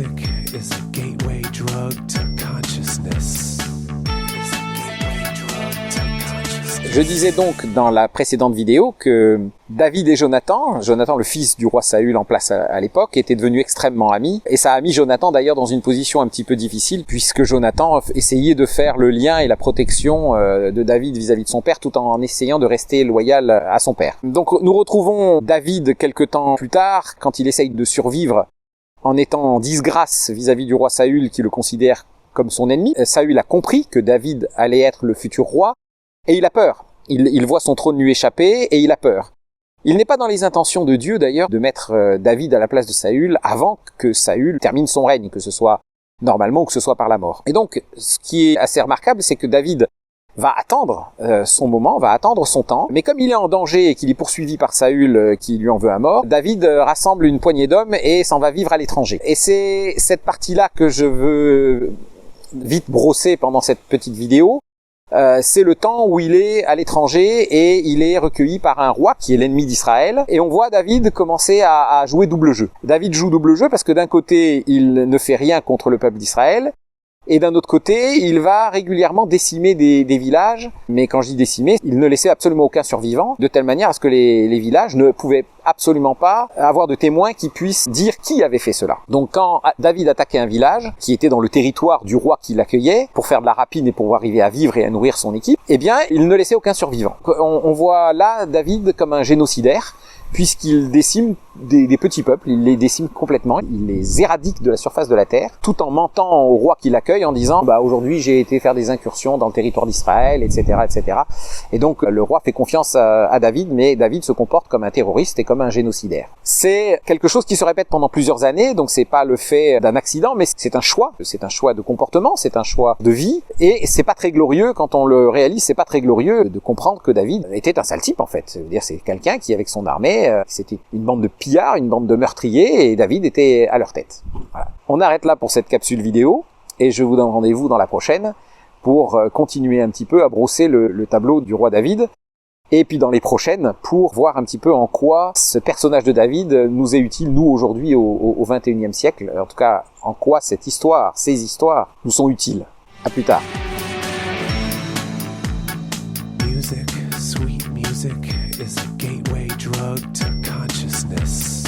Music is a gateway drug to consciousness. Je disais donc dans la précédente vidéo que David et Jonathan, le fils du roi Saül en place à l'époque, étaient devenus extrêmement amis. Et ça a mis Jonathan d'ailleurs dans une position un petit peu difficile, puisque Jonathan essayait de faire le lien et la protection de David vis-à-vis de son père, tout en essayant de rester loyal à son père. Donc nous retrouvons David quelque temps plus tard, quand il essaye de survivre en étant en disgrâce vis-à-vis du roi Saül, qui le considère comme son ennemi. Saül a compris que David allait être le futur roi, et il a peur. Il voit son trône lui échapper et il a peur. Il n'est pas dans les intentions de Dieu d'ailleurs de mettre David à la place de Saül avant que Saül termine son règne, que ce soit normalement ou que ce soit par la mort. Et donc, ce qui est assez remarquable, c'est que David va attendre son moment, va attendre son temps, mais comme il est en danger et qu'il est poursuivi par Saül qui lui en veut à mort, David rassemble une poignée d'hommes et s'en va vivre à l'étranger. Et c'est cette partie-là que je veux vite brosser pendant cette petite vidéo. C'est le temps où il est à l'étranger et il est recueilli par un roi qui est l'ennemi d'Israël. Et on voit David commencer à jouer double jeu. David joue double jeu parce que d'un côté, il ne fait rien contre le peuple d'Israël. Et d'un autre côté, il va régulièrement décimer des villages. Mais quand je dis décimer, il ne laissait absolument aucun survivant, de telle manière à ce que les villages ne pouvaient absolument pas avoir de témoins qui puissent dire qui avait fait cela. Donc quand David attaquait un village, qui était dans le territoire du roi qui l'accueillait, pour faire de la rapine et pour arriver à vivre et à nourrir son équipe, eh bien, il ne laissait aucun survivant. On voit là David comme un génocidaire, puisqu'il décime des petits peuples, il les décime complètement, il les éradique de la surface de la terre, tout en mentant au roi qui l'accueille en disant « aujourd'hui j'ai été faire des incursions dans le territoire d'Israël, etc. etc. » Et donc le roi fait confiance à David, mais David se comporte comme un terroriste et comme un génocidaire. C'est quelque chose qui se répète pendant plusieurs années, donc c'est pas le fait d'un accident, mais c'est un choix de comportement, c'est un choix de vie, et c'est pas très glorieux, quand on le réalise, c'est pas très glorieux de comprendre que David était un sale type en fait. C'est-à-dire c'est quelqu'un qui avec son armée, c'était une bande de pillards, une bande de meurtriers, et David était à leur tête. Voilà. On arrête là pour cette capsule vidéo, et je vous donne rendez-vous dans la prochaine pour continuer un petit peu à brosser le tableau du roi David, et puis dans les prochaines pour voir un petit peu en quoi ce personnage de David nous est utile, nous aujourd'hui au XXIe siècle, en tout cas en quoi cette histoire, ces histoires nous sont utiles. À plus tard. Music, sweet music is a gateway drug to consciousness.